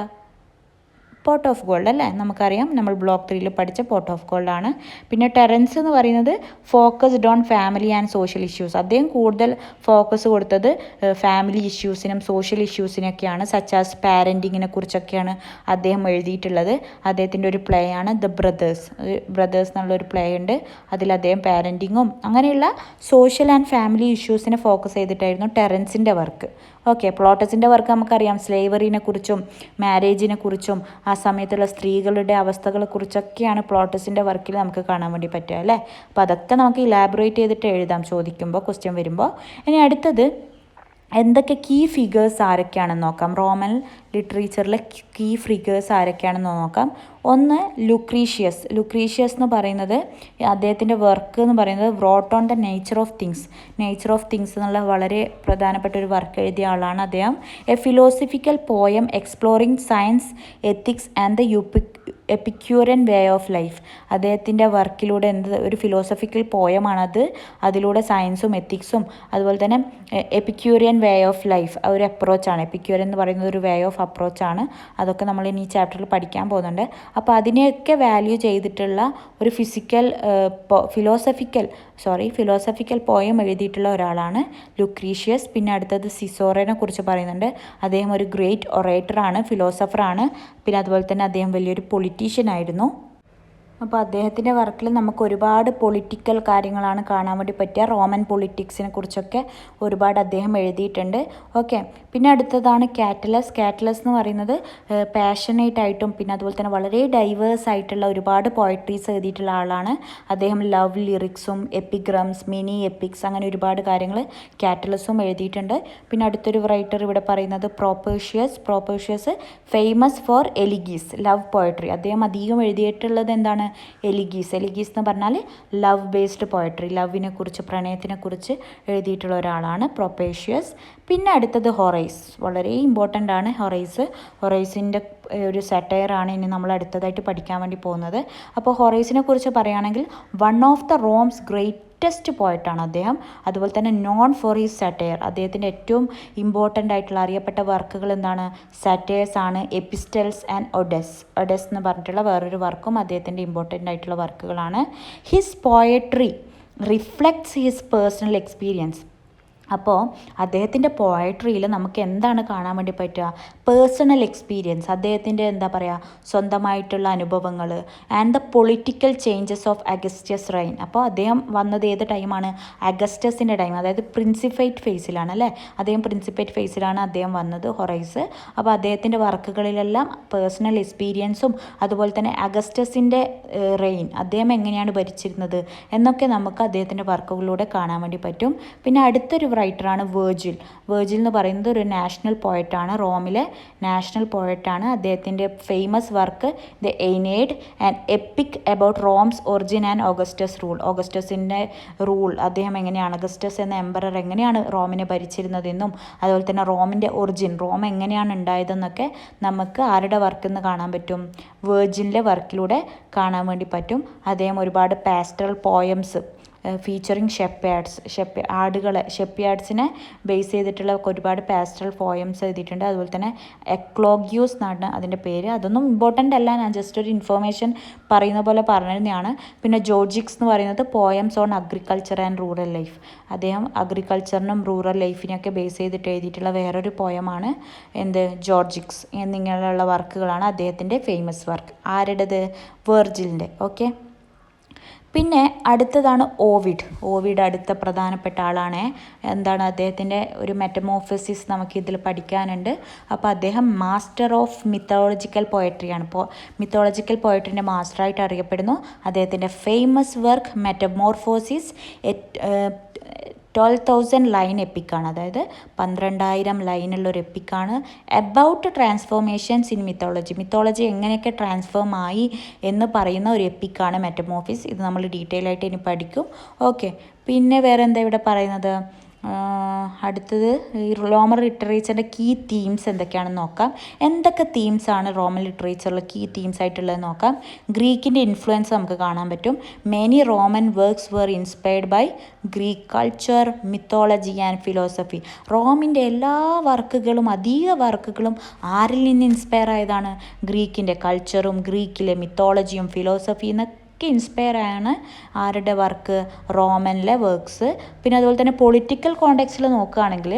പോർട്ട് ഓഫ് ഗോൾഡ് അല്ലേ, നമുക്കറിയാം, നമ്മൾ ബ്ലോക്ക് 3 പഠിച്ച പോർട്ട് ഓഫ് ഗോൾഡ് ആണ്. പിന്നെ ടെറൻസ് എന്ന് പറയുന്നത് focused on family and social issues. അദ്ദേഹം കൂടുതൽ ഫോക്കസ് കൊടുത്തത് ഫാമിലി ഇഷ്യൂസിനും സോഷ്യൽ ഇഷ്യൂസിനൊക്കെയാണ്. സച്ച് ആസ് പാരൻറ്റിങ്ങിനെ കുറിച്ചൊക്കെയാണ് അദ്ദേഹം എഴുതിയിട്ടുള്ളത്. അദ്ദേഹത്തിൻ്റെ ഒരു പ്ലേ ആണ് ദ ബ്രദേഴ്സ് എന്നുള്ളൊരു പ്ലേ ഉണ്ട്. അതിൽ അദ്ദേഹം പാരൻറ്റിങ്ങും അങ്ങനെയുള്ള സോഷ്യൽ ആൻഡ് ഫാമിലി ഇഷ്യൂസിനെ ഫോക്കസ് ചെയ്തിട്ടായിരുന്നു ടെറൻസിൻ്റെ വർക്ക്. ഓക്കെ, പ്ലോട്ടസിൻ്റെ വർക്ക് നമുക്കറിയാം. സ്ലേവറിനെ കുറിച്ചും മാരേജിനെ കുറിച്ചും ആ സമയത്തുള്ള സ്ത്രീകളുടെ അവസ്ഥകളെക്കുറിച്ചൊക്കെയാണ് പ്ലോട്ടസിൻ്റെ വർക്കിൽ നമുക്ക് കാണാൻ വേണ്ടി പറ്റുക അല്ലേ. അപ്പോൾ അതൊക്കെ നമുക്ക് ഇലാബറേറ്റ് ചെയ്തിട്ട് എഴുതാം ചോദിക്കുമ്പോൾ, ക്വസ്റ്റ്യൻ വരുമ്പോൾ. ഇനി അടുത്തത് എന്തൊക്കെ കീ ഫിഗേഴ്സ് ആരൊക്കെയാണെന്ന് നോക്കാം. റോമൻ ലിറ്ററേച്ചറിലെ കീ ഫിഗേഴ്സ് ആരൊക്കെയാണെന്ന് നോക്കാം. ഒന്ന് ലുക്രീഷ്യസ് എന്ന് പറയുന്നത്, അദ്ദേഹത്തിൻ്റെ വർക്ക് എന്ന് പറയുന്നത് wrote on the nature of things എന്നുള്ള വളരെ പ്രധാനപ്പെട്ട ഒരു വർക്ക് എഴുതിയ ആളാണ് അദ്ദേഹം. A philosophical poem exploring science, ethics and the Epicurean way of life. അദ്ദേഹത്തിൻ്റെ വർക്കിലൂടെ ഒരു ഫിലോസഫിക്കൽ പോയമാണത്. അതിലൂടെ സയൻസും എത്തിക്സും അതുപോലെ തന്നെ എപ്പിക്യൂറിയൻ വേ ഓഫ് ലൈഫ് ഒരു അപ്രോച്ചാണ്. എപ്പിക്യൂറിയൻ എന്ന് പറയുന്നത് ഒരു വേ ഓഫ് അപ്രോച്ചാണ്. അതൊക്കെ നമ്മൾ ഇനി ഈ ചാപ്റ്ററിൽ പഠിക്കാൻ പോകുന്നുണ്ട്. അപ്പോൾ അതിനെയൊക്കെ വാല്യൂ ചെയ്തിട്ടുള്ള ഒരു ഫിലോസഫിക്കൽ പോയം എഴുതിയിട്ടുള്ള ഒരാളാണ് ലുക്രീഷ്യസ്. പിന്നെ അടുത്തത് സിസോറനെ കുറിച്ച് പറയുന്നുണ്ട്. അദ്ദേഹം ഒരു ഗ്രേറ്റ് ഒറേറ്ററാണ്, ഫിലോസഫറാണ്. പിന്നെ അതുപോലെ തന്നെ അദ്ദേഹം വലിയൊരു പൊളിറ്റീഷ്യൻ ആയിരുന്നു. അപ്പോൾ അദ്ദേഹത്തിൻ്റെ വർക്കിൽ നമുക്ക് ഒരുപാട് പൊളിറ്റിക്കൽ കാര്യങ്ങളാണ് കാണാൻ വേണ്ടി പറ്റുക. റോമൻ പൊളിറ്റിക്സിനെ കുറിച്ചൊക്കെ ഒരുപാട് അദ്ദേഹം എഴുതിയിട്ടുണ്ട്. ഓക്കെ, പിന്നെ അടുത്തതാണ് കാറ്റലസ്. കാറ്റലസ് എന്ന് പറയുന്നത് പാഷനേറ്റ് ആയിട്ടും പിന്നെ അതുപോലെ തന്നെ വളരെ ഡൈവേഴ്സ് ആയിട്ടുള്ള ഒരുപാട് പോയട്രീസ് എഴുതിയിട്ടുള്ള ആളാണ്. അദ്ദേഹം ലവ് ലിറിക്സും എപ്പിഗ്രംസ്, മിനി എപ്പിക്സ്, അങ്ങനെ ഒരുപാട് കാര്യങ്ങൾ കാറ്റലസും എഴുതിയിട്ടുണ്ട്. പിന്നെ അടുത്തൊരു റൈറ്റർ ഇവിടെ പറയുന്നത് പ്രോപ്പേഷ്യസ് ഫേമസ് ഫോർ എലിഗീസ്, ലവ് പോയട്രി. അദ്ദേഹം അധികം എഴുതിയിട്ടുള്ളത് എന്താണ്? എലിഗീസ് എന്ന് പറഞ്ഞാൽ ലവ് ബേസ്ഡ് പോയട്രി, ലവിനെ കുറിച്ച്, പ്രണയത്തിനെ കുറിച്ച് എഴുതിയിട്ടുള്ള ഒരാളാണ് പ്രൊപ്പേഷ്യസ്. പിന്നെ അടുത്തത് ഹൊറൈസ്, വളരെ ഇമ്പോർട്ടൻ്റ് ആണ് ഹൊറൈസിൻ്റെ ഒരു സറ്റയറാണ് ഇനി നമ്മൾ അടുത്തതായിട്ട് പഠിക്കാൻ വേണ്ടി പോകുന്നത്. അപ്പോൾ ഹൊറൈസിനെ കുറിച്ച് പറയുകയാണെങ്കിൽ വൺ ഓഫ് ദ റോംസ് ഗ്രേറ്റസ്റ്റ് പോയറ്റാണ് അദ്ദേഹം. അതുപോലെ തന്നെ നോൺ ഫോർ ഹിസ് സറ്റയർ, അദ്ദേഹത്തിൻ്റെ ഏറ്റവും ഇമ്പോർട്ടൻ്റ് ആയിട്ടുള്ള അറിയപ്പെട്ട വർക്കുകൾ എന്താണ്? സറ്റയേഴ്സ് ആണ്. എപ്പിസ്റ്റൽസ് ആൻഡ് ഒഡസ് എന്ന് പറഞ്ഞിട്ടുള്ള വേറൊരു വർക്കും അദ്ദേഹത്തിൻ്റെ ഇമ്പോർട്ടൻ്റ് ആയിട്ടുള്ള വർക്കുകളാണ്. His poetry reflects his personal experience. അപ്പോൾ അദ്ദേഹത്തിൻ്റെ പോയട്രിയിൽ നമുക്ക് എന്താണ് കാണാൻ വേണ്ടി പറ്റുക? പേഴ്സണൽ എക്സ്പീരിയൻസ്, അദ്ദേഹത്തിൻ്റെ എന്താ പറയുക, സ്വന്തമായിട്ടുള്ള അനുഭവങ്ങൾ and the political changes of Augustus reign. അപ്പോൾ അദ്ദേഹം വന്നത് ഏത് ടൈമാണ്? അഗസ്റ്റസിൻ്റെ ടൈം, അതായത് പ്രിൻസിപ്പേറ്റ് ഫേസിലാണ് അല്ലേ? പ്രിൻസിപ്പേറ്റ് ഫേസിലാണ് അദ്ദേഹം വന്നത്, ഹൊറൈസ്. അപ്പോൾ അദ്ദേഹത്തിൻ്റെ വർക്കുകളിലെല്ലാം പേഴ്സണൽ എക്സ്പീരിയൻസും അതുപോലെ തന്നെ അഗസ്റ്റസിൻ്റെ റെയിൻ, അദ്ദേഹം എങ്ങനെയാണ് ഭരിച്ചിരുന്നത് എന്നൊക്കെ നമുക്ക് അദ്ദേഹത്തിൻ്റെ വർക്കുകളിലൂടെ കാണാൻ വേണ്ടി പറ്റും. പിന്നെ അടുത്തൊരു റൈറ്ററാണ് വേർജിൽ എന്ന് പറയുന്നത് ഒരു നാഷണൽ പോയറ്റാണ്, റോമിലെ നാഷണൽ പോയറ്റാണ്. അദ്ദേഹത്തിൻ്റെ famous work the Aeneid, and epic about Rome's origin and ഓഗസ്റ്റസിൻ്റെ റൂൾ. അദ്ദേഹം എങ്ങനെയാണ്, അഗസ്റ്റസ് എന്ന എംപറർ എങ്ങനെയാണ് റോമിനെ ഭരിച്ചിരുന്നതെന്നും അതുപോലെ തന്നെ റോമിൻ്റെ ഒറിജിൻ, റോം എങ്ങനെയാണ് ഉണ്ടായതെന്നൊക്കെ നമുക്ക് ആരുടെ വർക്കിൽ നിന്ന് കാണാൻ പറ്റും? വേർജിലിൻ്റെ വർക്കിലൂടെ കാണാൻ വേണ്ടി പറ്റും. അദ്ദേഹം ഒരുപാട് പാസ്റ്ററൽ പോയംസ് ഫീച്ചറിങ് ഷെപ്യാർഡ്സിനെ ബേസ് ചെയ്തിട്ടുള്ള ഒരുപാട് പാസ്റ്ററൽ പോയംസ് എഴുതിയിട്ടുണ്ട്. അതുപോലെ തന്നെ എക്ലോഗ്യൂസ് എന്നാണ് അതിൻ്റെ പേര്. അതൊന്നും ഇമ്പോർട്ടൻ്റ് അല്ല, ഞാൻ ജസ്റ്റ് ഒരു ഇൻഫർമേഷൻ പറയുന്ന പോലെ പറഞ്ഞിരുന്നതാണ്. പിന്നെ ജോർജിക്സ് എന്ന് പറയുന്നത് poems on agriculture and rural life. അദ്ദേഹം അഗ്രികൾച്ചറിനും റൂറൽ ലൈഫിനെയൊക്കെ ബേസ് ചെയ്തിട്ട് എഴുതിയിട്ടുള്ള വേറൊരു പോയമാണ് ജോർജിക്സ്. എന്നിങ്ങനെയുള്ള വർക്കുകളാണ് അദ്ദേഹത്തിൻ്റെ ഫേമസ് വർക്ക്. ആരുടേത്? വെർജിലിൻ്റെ. ഓക്കെ, പിന്നെ അടുത്തതാണ് ഓവിഡ് അടുത്ത പ്രധാനപ്പെട്ട ആളാണ്. എന്താണ് അദ്ദേഹത്തിൻ്റെ ഒരു മെറ്റമോർഫസിസ് നമുക്കിതിൽ പഠിക്കാനുണ്ട്. അപ്പോൾ അദ്ദേഹം മാസ്റ്റർ ഓഫ് മിത്തോളജിക്കൽ പോയട്രിയാണ്. മിത്തോളജിക്കൽ പോയട്രിൻ്റെ മാസ്റ്ററായിട്ട് അറിയപ്പെടുന്നു. അദ്ദേഹത്തിൻ്റെ ഫേമസ് വർക്ക് മെറ്റമോർഫോസിസ് 12,000 ലൈൻ എപ്പിക്കാണ്, അതായത് 12,000 ലൈനുള്ളൊരു എപ്പിക്കാണ്. എബൌട്ട് ട്രാൻസ്ഫോർമേഷൻസ് ഇൻ മിത്തോളജി എങ്ങനെയൊക്കെ ട്രാൻസ്ഫോം ആയി എന്ന് പറയുന്ന ഒരു എപ്പിക്കാണ് മെറ്റമോർഫിസ്. ഇത് നമ്മൾ ഡീറ്റെയിൽ ആയിട്ട് ഇനി പഠിക്കും. ഓക്കെ, പിന്നെ വേറെ എന്താ ഇവിടെ പറയുന്നത്? അടുത്തത് ഈ റോമൻ ലിറ്ററേച്ചറിൻ്റെ കീ തീംസ് എന്തൊക്കെയാണെന്ന് നോക്കാം. എന്തൊക്കെ തീംസാണ് റോമൻ ലിറ്ററേച്ചറിൽ കീ തീംസ് ആയിട്ടുള്ളത് നോക്കാം. ഗ്രീക്കിൻ്റെ ഇൻഫ്ലുവൻസ് നമുക്ക് കാണാൻ പറ്റും. Many Roman works were inspired by Greek culture, mythology and philosophy. റോമിൻ്റെ എല്ലാ വർക്കുകളും, അധിക വർക്കുകളും ആരിൽ നിന്ന് ഇൻസ്പയർ ആയതാണ്? ഗ്രീക്കിൻ്റെ കൾച്ചറും ഗ്രീക്കിലെ മിത്തോളജിയും ഫിലോസഫിയും ഇൻസ്പയർ ആണ് ആരുടെ വർക്ക്? റോമനിലെ വർക്ക്സ്. പിന്നെ അതുപോലെ തന്നെ പൊളിറ്റിക്കൽ കോണ്ടെക്സ്റ്റിൽ നോക്കുകയാണെങ്കിൽ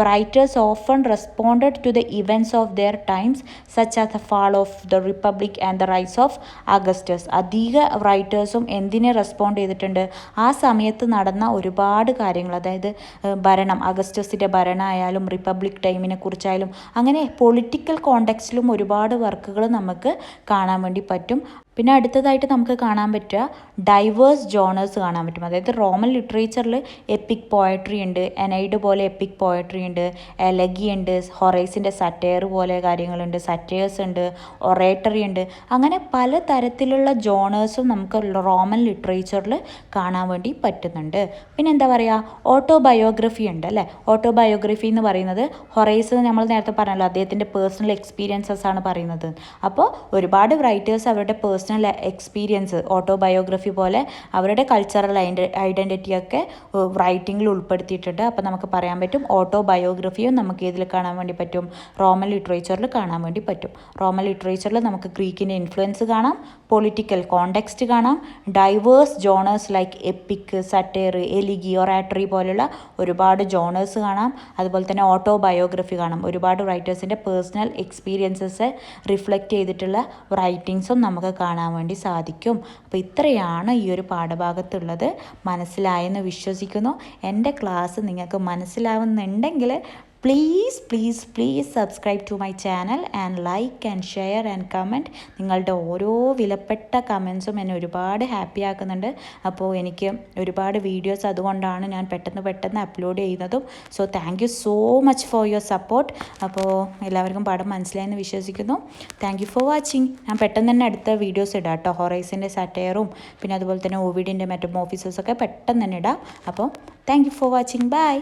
writers often responded to the events of their times such as the fall of the republic and the rise of Augustus. അധിക റൈറ്റേഴ്സും എന്തിനെ റെസ്പോണ്ട് ചെയ്തിട്ടുണ്ട്? ആ സമയത്ത് നടന്ന ഒരുപാട് കാര്യങ്ങൾ, അതായത് ഭരണം, അഗസ്റ്റസിൻ്റെ ഭരണമായാലും റിപ്പബ്ലിക് ടൈമിനെ കുറിച്ചായാലും അങ്ങനെ പൊളിറ്റിക്കൽ കോണ്ടെക്സ്റ്റിലും ഒരുപാട് വർക്കുകൾ നമുക്ക് കാണാൻ വേണ്ടി പറ്റും. പിന്നെ അടുത്തതായിട്ട് നമുക്ക് കാണാൻ പറ്റുക ഡൈവേഴ്സ് ജോണേഴ്സ് കാണാൻ പറ്റും. അതായത് റോമൻ ലിറ്ററേച്ചറിൽ എപ്പിക് പോയട്രി ഉണ്ട്, എനൈഡ് പോലെ എപ്പിക് പോയട്രി ഉണ്ട്, എലഗി ഉണ്ട്, ഹൊറൈസിൻ്റെ സറ്റയർ പോലെ കാര്യങ്ങളുണ്ട്, സറ്റയേഴ്സ് ഉണ്ട്, ഒറേറ്ററി ഉണ്ട്. അങ്ങനെ പല തരത്തിലുള്ള ജോണേഴ്സും നമുക്ക് റോമൻ ലിറ്ററേച്ചറിൽ കാണാൻ വേണ്ടി പറ്റുന്നുണ്ട്. പിന്നെ എന്താ പറയുക, ഓട്ടോബയോഗ്രഫി ഉണ്ട് അല്ലേ. ഓട്ടോബയോഗ്രഫി എന്ന് പറയുന്നത് ഹൊറൈസ് നമ്മൾ നേരത്തെ പറഞ്ഞല്ലോ, അദ്ദേഹത്തിൻ്റെ പേഴ്സണൽ എക്സ്പീരിയൻസസ് ആണ് പറയുന്നത്. അപ്പോൾ ഒരുപാട് റൈറ്റേഴ്സ് അവരുടെ പേഴ്സണൽ എക്സ്പീരിയൻസ് ഓട്ടോബയോഗ്രഫി പോലെ അവരുടെ കൾച്ചറൽ ഐഡൻറ്റിറ്റിയൊക്കെ റൈറ്റിങ്ങിൽ ഉൾപ്പെടുത്തിയിട്ടുണ്ട്. അപ്പോൾ നമുക്ക് പറയാൻ പറ്റും ഓട്ടോബയോഗ്രഫിയും നമുക്ക് ഇതിൽ കാണാൻ വേണ്ടി പറ്റും, റോമൻ ലിറ്ററേച്ചറിൽ കാണാൻ വേണ്ടി പറ്റും. റോമൻ ലിറ്ററേച്ചറിൽ നമുക്ക് ഗ്രീക്കിൻ്റെ ഇൻഫ്ലുവൻസ് കാണാം, പൊളിറ്റിക്കൽ കോണ്ടെക്സ്റ്റ് കാണാം, diverse genres like epic, satire, elegy, oratory പോലുള്ള ഒരുപാട് ജോണേഴ്സ് കാണാം. അതുപോലെ തന്നെ ഓട്ടോബയോഗ്രഫി കാണാം, ഒരുപാട് റൈറ്റേഴ്സിൻ്റെ പേഴ്സണൽ എക്സ്പീരിയൻസസ് റിഫ്ലക്റ്റ് ചെയ്തിട്ടുള്ള റൈറ്റിങ്സും നമുക്ക് കാണാൻ വേണ്ടി സാധിക്കും. അപ്പോൾ ഇത്രയാണ് ഈ ഒരു പാഠഭാഗത്തുള്ളത്. മനസ്സിലായെന്ന് വിശ്വസിക്കുന്നു. എൻ്റെ ക്ലാസ് നിങ്ങൾക്ക് മനസ്സിലാവുന്നുണ്ടെങ്കിൽ please subscribe to my channel and like and share and comment. നിങ്ങളുടെ ഓരോ വിലപ്പെട്ട കമൻസും എന്നെ ഒരുപാട് ഹാപ്പി ആക്കുന്നുണ്ട്. അപ്പോൾ എനിക്ക് ഒരുപാട് വീഡിയോസ് അതുകൊണ്ടാണ് ഞാൻ പെട്ടെന്ന് അപ്ലോഡ് ചെയ്യുന്നതും. So thank you so much for your support. അപ്പോൾ എല്ലാവർക്കും പാഠം മനസ്സിലായെന്ന് വിശ്വസിക്കുന്നു. Thank you for watching. ഞാൻ പെട്ടെന്ന് തന്നെ അടുത്ത വീഡിയോസ് ഇടാം കേട്ടോ. ഹൊറൈസിൻ്റെ സറ്റയറും പിന്നെ അതുപോലെ തന്നെ ഓവിഡിൻ്റെ മെറ്റമോർഫിസസൊക്കെ പെട്ടെന്ന് തന്നെ ഇടാം. അപ്പോൾ thank you for watching. By.